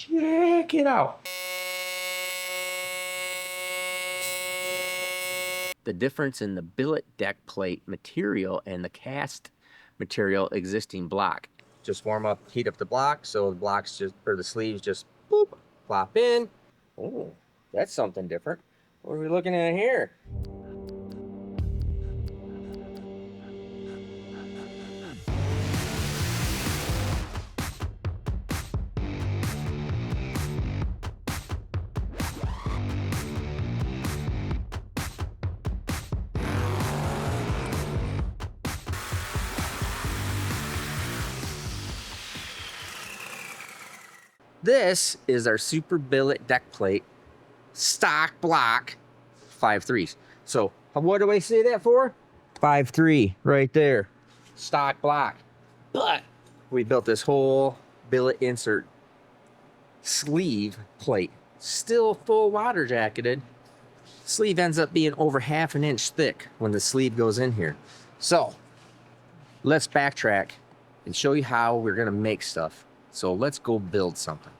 Check it out. The difference in the billet deck plate material and the cast material existing block. Just heat up the block, so the blocks just, or the sleeves just boop, plop in. Oh, that's something different. What are we looking at here? This is our super billet deck plate, stock block, 5.3s. So what do I say that for? 5.3 right there, stock block. But we built this whole billet insert sleeve plate, still full water jacketed. Sleeve ends up being over 1/2 inch thick when the sleeve goes in here. So let's backtrack and show you how we're gonna make stuff. So let's go build something.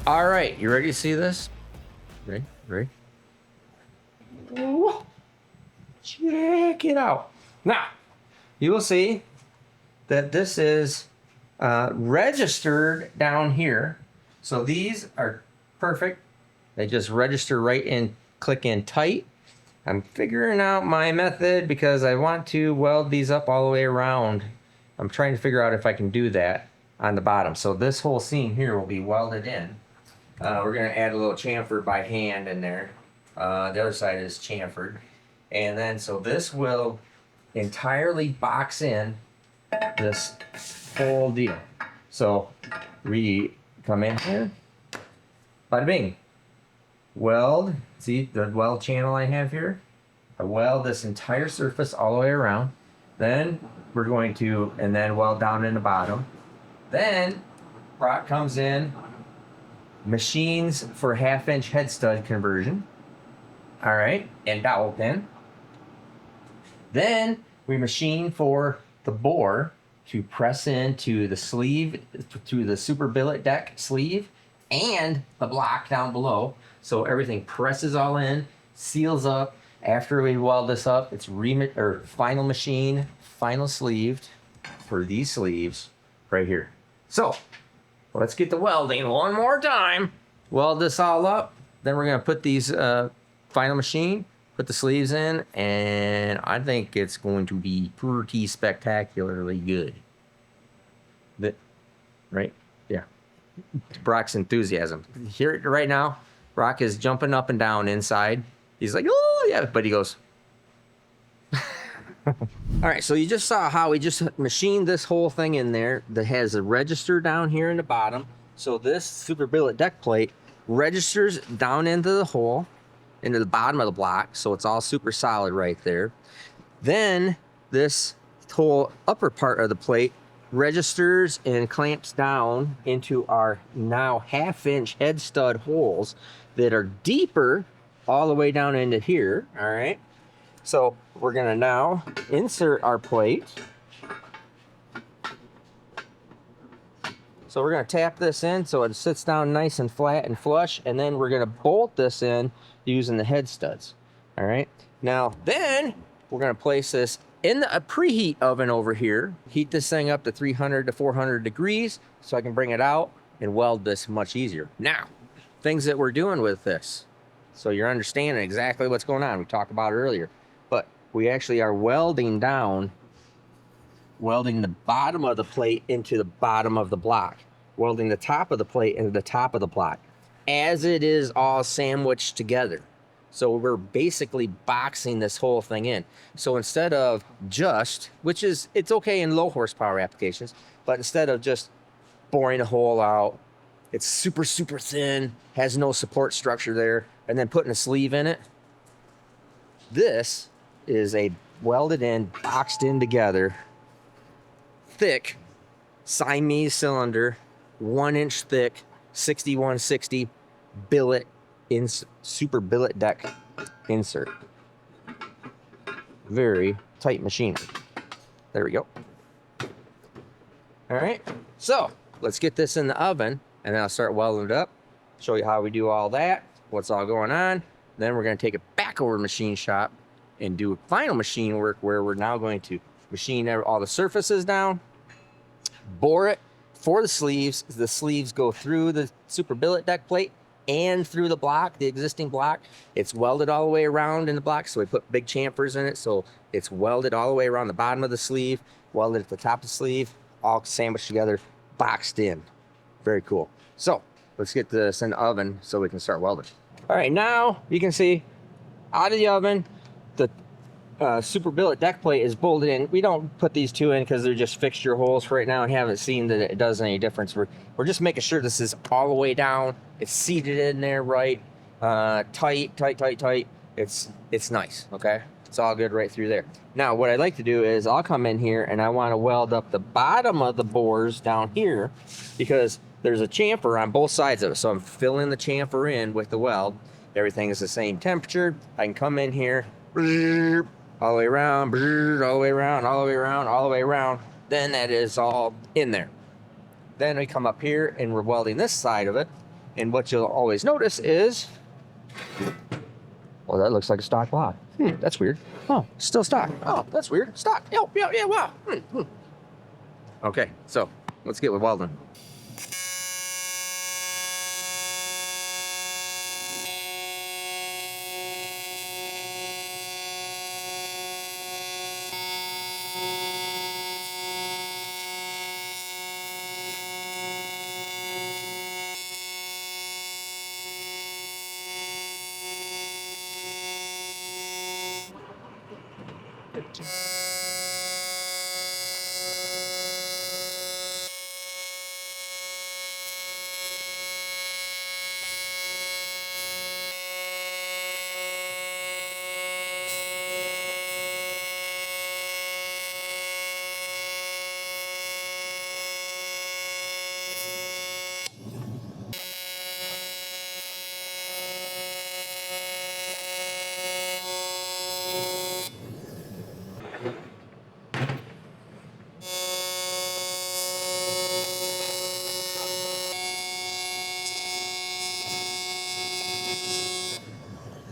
All right, you ready to see this? Ready? Ooh, check it out. Now, you will see that this is registered down here. So these are perfect. They just register right in, click in tight. I'm figuring out my method because I want to weld these up all the way around. I'm trying to figure out if I can do that on the bottom. So this whole seam here will be welded in. We're gonna add a little chamfer by hand in there. The other side is chamfered. And then, so this will entirely box in this whole deal. So we come in here, bada bing. Weld, see the weld channel I have here? I weld this entire surface all the way around. Then we're going to, and then weld down in the bottom. Then Brock comes in, machines for 1/2 inch head stud conversion. All right, and dowel pin. Then we machine for the bore to press into the sleeve, to the super billet deck sleeve and the block down below. So everything presses all in, seals up. After we weld this up, it's final machine, final sleeved for these sleeves right here. So let's get the welding one more time. Weld this all up. Then we're gonna put these final machine, put the sleeves in, and I think it's going to be pretty spectacularly good. Right? Yeah. Brock's enthusiasm. Hear it right now. Brock is jumping up and down inside. He's like, oh yeah, but he goes. All right, so you just saw how we just machined this whole thing in there that has a register down here in the bottom. So this super billet deck plate registers down into the hole, into the bottom of the block, so it's all super solid right there. Then this whole upper part of the plate registers and clamps down into our now 1/2 inch head stud holes that are deeper all the way down into here. All right. So we're gonna now insert our plate. So we're gonna tap this in so it sits down nice and flat and flush, and then we're gonna bolt this in using the head studs. All right. Now then we're gonna place this in the preheat oven over here, heat this thing up to 300 to 400 degrees so I can bring it out and weld this much easier. Now, things that we're doing with this, so you're understanding exactly what's going on. We talked about it earlier, but we actually are welding the bottom of the plate into the bottom of the block, welding the top of the plate into the top of the block as it is all sandwiched together. So we're basically boxing this whole thing in. So instead of just, which is, it's okay in low horsepower applications, but instead of just boring a hole out, it's super, super thin, has no support structure there, and then putting a sleeve in it, this is a welded in, boxed in together, thick Siamese cylinder, 1 inch thick, 6160 billet super billet deck insert. Very tight machine. There we go. All right, so let's get this in the oven and then I'll start welding it up, show you how we do all that, what's all going on. Then we're going to take it back over to machine shop and do final machine work where we're now going to machine all the surfaces down, bore it for the sleeves. The sleeves go through the super billet deck plate and through the block, the existing block. It's welded all the way around in the block, so we put big chamfers in it, so it's welded all the way around the bottom of the sleeve, welded at the top of the sleeve, all sandwiched together, boxed in. Very cool. So let's get this in the oven so we can start welding. All right, now you can see out of the oven, the super billet deck plate is bolted in. We don't put these two in because they're just fixture holes for right now and haven't seen that it does any difference. We're just making sure this is all the way down. It's seated in there right, tight. It's nice, okay? It's all good right through there. Now, what I'd like to do is I'll come in here and I want to weld up the bottom of the bores down here because there's a chamfer on both sides of it. So I'm filling the chamfer in with the weld. Everything is the same temperature. I can come in here, all the way around, all the way around, all the way around, all the way around. Then that is all in there. Then we come up here and we're welding this side of it. And what you'll always notice is, well, that looks like a stock block. That's weird. Oh, still stock. Oh, that's weird. Stock. Yeah, wow. Okay, so let's get with welding.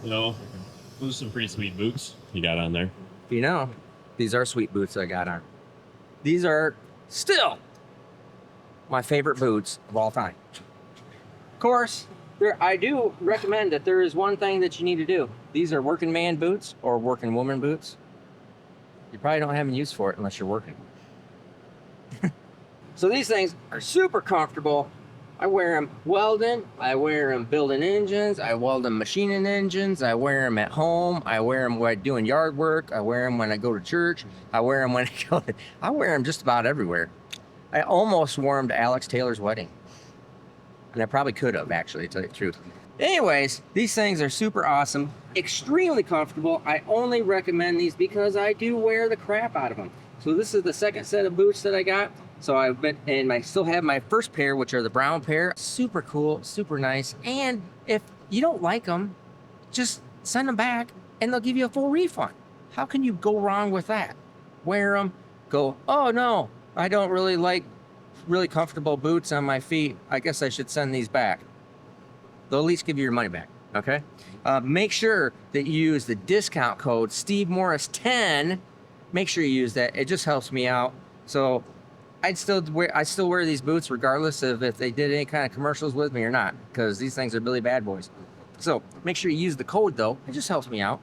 You know, those are some pretty sweet boots you got on there. You know, these are sweet boots I got on. These are still my favorite boots of all time. Of course, I do recommend that there is one thing that you need to do. These are working man boots or working woman boots. You probably don't have any use for it unless you're working. So these things are super comfortable. I wear them welding, I wear them building engines, I weld them machining engines, I wear them at home, I wear them when I'm doing yard work, I wear them when I go to church, I wear them when I wear them just about everywhere. I almost wore them to Alex Taylor's wedding. And I probably could have, actually, to tell you the truth. Anyways, these things are super awesome, extremely comfortable. I only recommend these because I do wear the crap out of them. So this is the second set of boots that I got. So I still have my first pair, which are the brown pair. Super cool, super nice. And if you don't like them, just send them back and they'll give you a full refund. How can you go wrong with that? Wear them, go, oh no, I don't really like really comfortable boots on my feet. I guess I should send these back. They'll at least give you your money back, okay? Make sure that you use the discount code Steve Morris 10. make sure you use that. It just helps me out. So I still wear these boots regardless of if they did any kind of commercials with me or not, because these things are really bad boys. So make sure you use the code though. It just helps me out.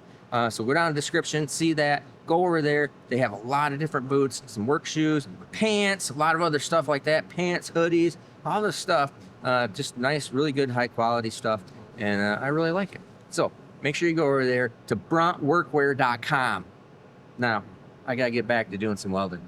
So go down to the description, see that, go over there. They have a lot of different boots, some work shoes, pants, a lot of other stuff like that, pants, hoodies, all this stuff. Just nice, really good, high quality stuff. And I really like it. So make sure you go over there to bruntworkwear.com. Now, I gotta get back to doing some welding.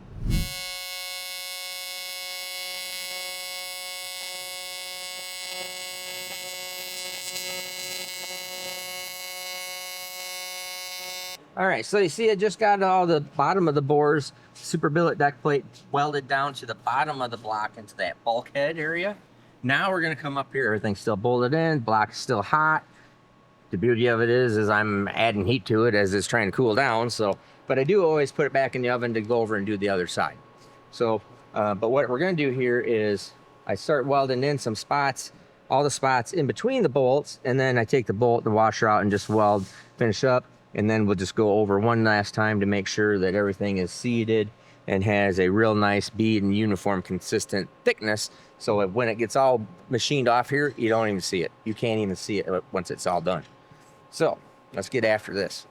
All right, so you see I just got all the bottom of the bores, super billet deck plate welded down to the bottom of the block into that bulkhead area. Now we're gonna come up here, everything's still bolted in, block is still hot. The beauty of it is I'm adding heat to it as it's trying to cool down, so, but I do always put it back in the oven to go over and do the other side. So, but what we're gonna do here is I start welding in some spots, all the spots in between the bolts, and then I take the bolt, the washer out and just weld, finish up. And then we'll just go over one last time to make sure that everything is seated and has a real nice bead and uniform consistent thickness. So that when it gets all machined off here, you don't even see it. You can't even see it once it's all done. So let's get after this.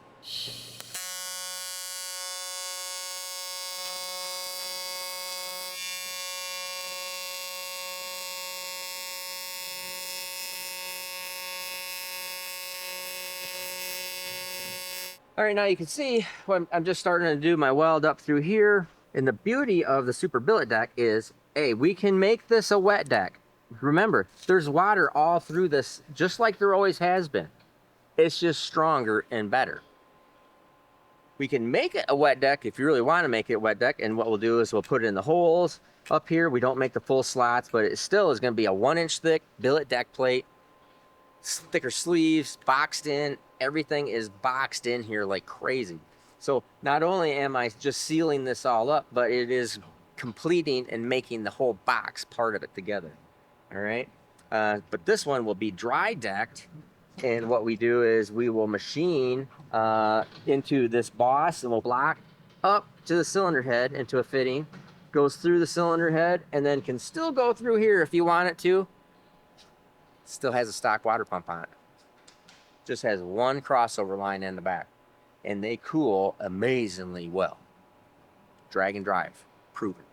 All right, now you can see I'm just starting to do my weld up through here. And the beauty of the super billet deck is, hey, we can make this a wet deck. Remember, there's water all through this, just like there always has been. It's just stronger and better. We can make it a wet deck if you really want to make it a wet deck. And what we'll do is we'll put it in the holes up here. We don't make the full slots, but it still is going to be a 1-inch thick billet deck plate, thicker sleeves, boxed in. Everything is boxed in here like crazy. So not only am I just sealing this all up, but it is completing and making the whole box part of it together. All right. But this one will be dry decked. And what we do is we will machine into this boss, and we'll block up to the cylinder head into a fitting, goes through the cylinder head, and then can still go through here if you want it to. Still has a stock water pump on it. Just has one crossover line in the back, and they cool amazingly well. Drag and drive, proven.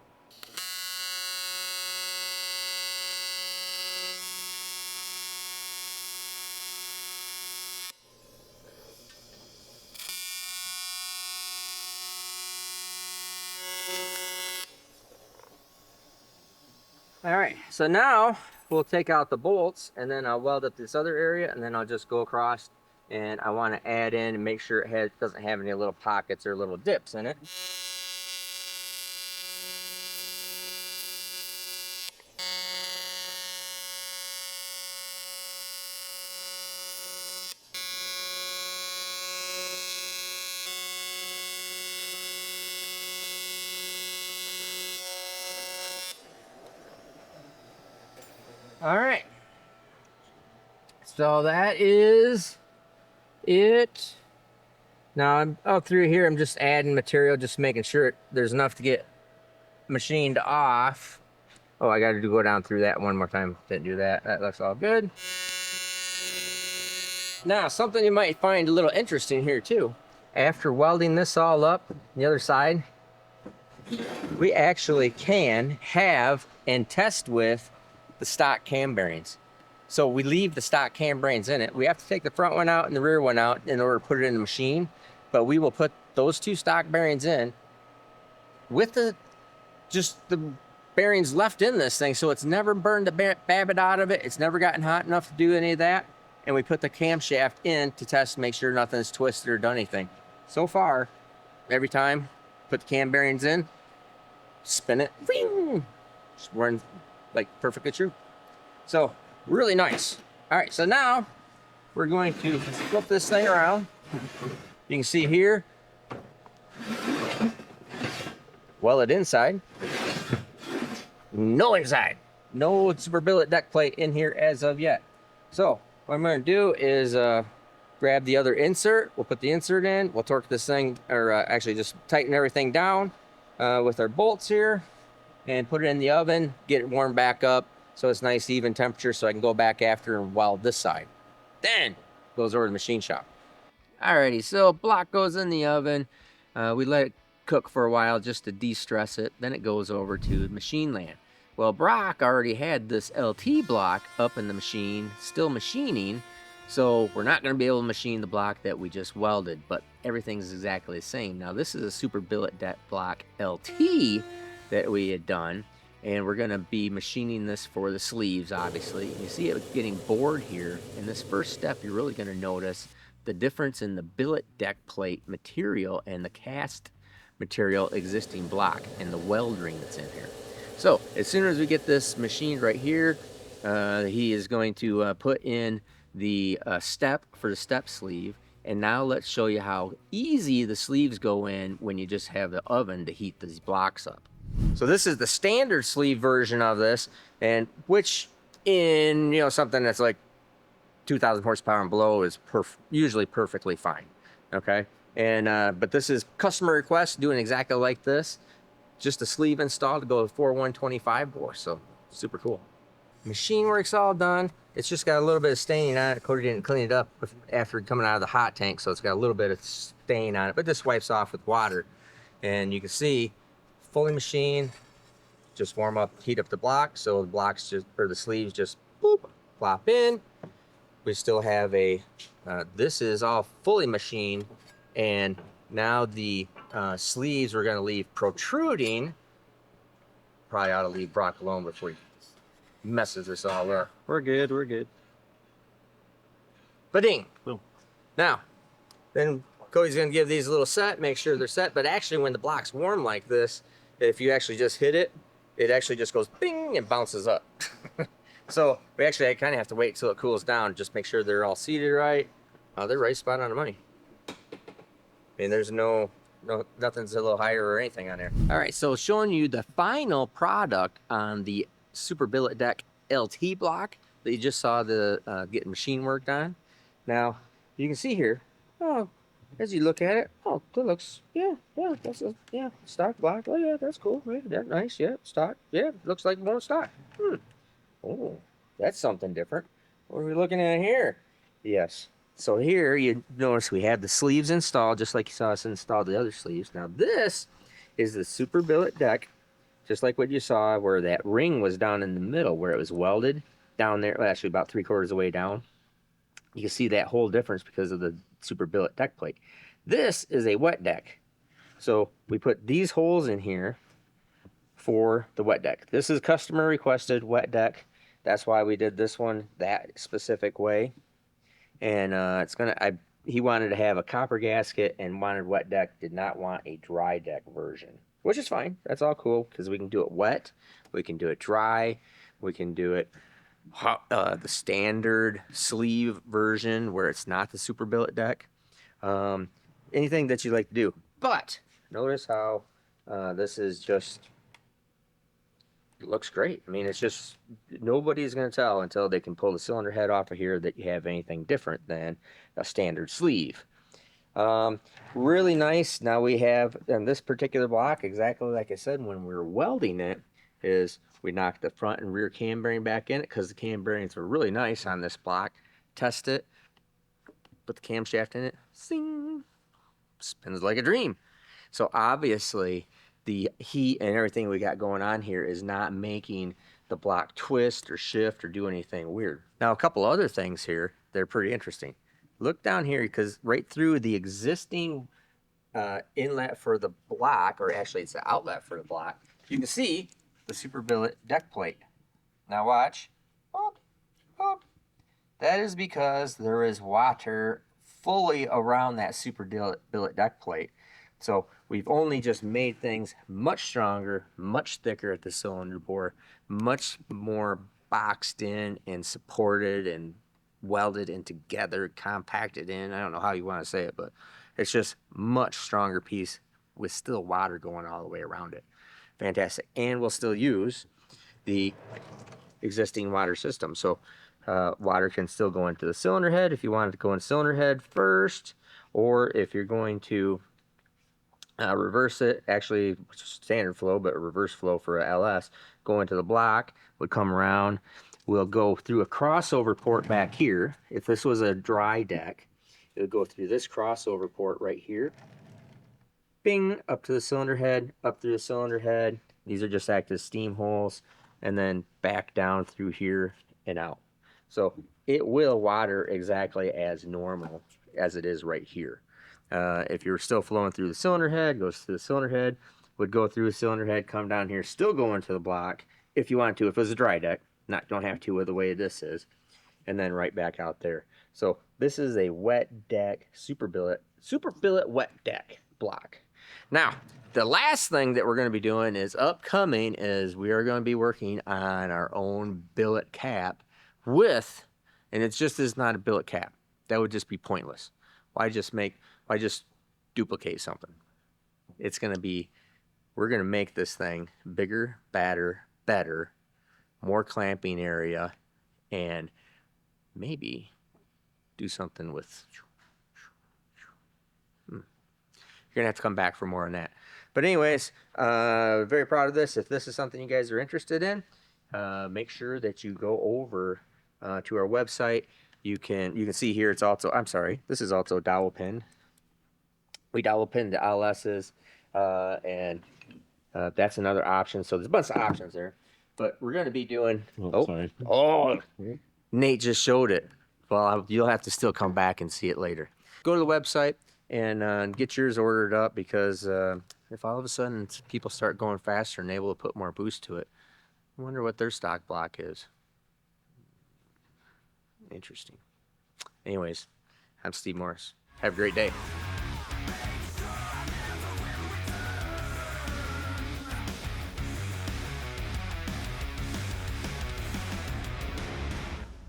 All right, so now we'll take out the bolts, and then I'll weld up this other area, and then I'll just go across, and I want to add in and make sure it doesn't have any little pockets or little dips in it. All right, so that is it. Now I'm up through here, I'm just adding material, just making sure there's enough to get machined off. Oh, I got to go down through that one more time. Didn't do that. That looks all good. Now, something you might find a little interesting here too. After welding this all up, the other side, we actually can have and test with the stock cam bearings. So we leave the stock cam bearings in it. We have to take the front one out and the rear one out in order to put it in the machine. But we will put those two stock bearings in with just the bearings left in this thing. So it's never burned the babbitt out of it. It's never gotten hot enough to do any of that. And we put the camshaft in to test to make sure nothing's twisted or done anything. So far, every time, put the cam bearings in, spin it, just run like perfectly true. So really nice. All right, so now we're going to flip this thing around. You can see here, weld it inside, no inside, no super billet deck plate in here as of yet. So what I'm going to do is grab the other insert. We'll put the insert in. We'll torque this thing, or actually just tighten everything down with our bolts here, and put it in the oven, get it warmed back up so it's nice even temperature, so I can go back after and weld this side. Then goes over to the machine shop. Alrighty, so block goes in the oven. We let it cook for a while just to de-stress it. Then it goes over to machine land. Well, Brock already had this LT block up in the machine, still machining, so we're not going to be able to machine the block that we just welded, but everything's exactly the same. Now, this is a Super Billet deck block LT that we had done, and we're going to be machining this for the sleeves, obviously. You see it getting bored here. In this first step, you're really going to notice the difference in the billet deck plate material and the cast material existing block and the weld ring that's in here. So as soon as we get this machined right here, he is going to put in the step for the step sleeve. And now let's show you how easy the sleeves go in when you just have the oven to heat these blocks up. So this is the standard sleeve version of this, and which in, you know, something that's like 2,000 horsepower and below is usually perfectly fine. Okay, and but this is customer request, doing exactly like this. Just a sleeve installed to go with 4125 bore, so super cool. Machine work's all done. It's just got a little bit of staining on it. Cody didn't clean it up after coming out of the hot tank, so it's got a little bit of stain on it, but this wipes off with water. And you can see, fully machined, just warm up, heat up the block, so the blocks just, or the sleeves just boop, plop in. We still have a, this is all fully machined, and now the sleeves we're gonna leave protruding. Probably ought to leave Brock alone before he messes this all up. We're good. We're good. Ba-ding. Boom. Now, then Cody's gonna give these a little set, make sure they're set, but actually when the block's warm like this, if you actually just hit it, it actually just goes bing and bounces up. So we actually kind of have to wait till it cools down, just make sure they're all seated right. They're right spot on the money. I mean, there's nothing's a little higher or anything on there. All right, so showing you the final product on the Super Billet Deck LT block that you just saw the getting machine worked on. Now, you can see here, oh, as you look at it, oh, that looks, yeah, that's a, yeah, stock block. Oh yeah, that's cool. Yeah, that's nice. Yeah, stock. Yeah, looks like more stock. Oh, that's something different. What are we looking at here? Yes. So here you notice we have the sleeves installed, just like you saw us install the other sleeves. Now this is the Super Billet deck, just like what you saw where that ring was down in the middle, where it was welded down there, well, actually about 3/4 of the way down. You can see that whole difference because of the Super Billet deck plate. This is a wet deck. So we put these holes in here for the wet deck. This is customer requested wet deck. That's why we did this one that specific way. And it's gonna, he wanted to have a copper gasket and wanted wet deck, did not want a dry deck version, which is fine. That's all cool because we can do it wet, we can do it dry, we can do it the standard sleeve version where it's not the Super Billet deck. Anything that you like to do. But notice how this is just, it looks great. I mean, it's just, nobody's going to tell until they can pull the cylinder head off of here that you have anything different than a standard sleeve. Really nice. Now we have, in this particular block, exactly like I said, when we were welding it, is we knocked the front and rear cam bearing back in it because the cam bearings were really nice on this block. Test it, put the camshaft in it, sing, spins like a dream. So obviously, the heat and everything we got going on here is not making the block twist or shift or do anything weird. Now, a couple other things here, they're pretty interesting. Look down here, because right through the existing inlet for the block, or actually it's the outlet for the block, you can see the Super Billet deck plate. Now watch. Oh, oh. That is because there is water fully around that Super Billet deck plate. So we've only just made things much stronger, much thicker at the cylinder bore, much more boxed in and supported and welded in together, compacted in. I don't know how you want to say it, but it's just much stronger piece with still water going all the way around it. Fantastic. And we'll still use the existing water system. So water can still go into the cylinder head if you want it to go in cylinder head first, or if you're going to reverse it, actually standard flow, but reverse flow for a LS, go into the block, would come around, we'll go through a crossover port back here. If this was a dry deck, it would go through this crossover port right here, bing, up to the cylinder head, up through the cylinder head. These are just act as steam holes, and then back down through here and out. So it will water exactly as normal as it is right here. If you're still flowing through the cylinder head, goes through the cylinder head, would go through the cylinder head, come down here, still go into the block if you want to. If it was a dry deck, don't have to with the way this is, and then right back out there. So this is a wet deck super billet wet deck block. Now, the last thing that we're going to be doing is upcoming is we are going to be working on our own billet cap with, and it's not a billet cap. That would just be pointless. Why just duplicate something? It's going to be, we're going to make this thing bigger, badder, better, more clamping area, and maybe do something with, you're going to have to come back for more on that. But anyways, very proud of this. If this is something you guys are interested in, make sure that you go over to our website. You can see here it's also, I'm sorry, this is also dowel pin. We dowel pin the LS's, and that's another option. So there's a bunch of options there. But we're going to be doing, Sorry. oh, Nate just showed it. Well, you'll have to still come back and see it later. Go to the website and get yours ordered up, because if all of a sudden people start going faster and able to put more boost to it, I wonder what their stock block is. Interesting. Anyways, I'm Steve Morris. Have a great day.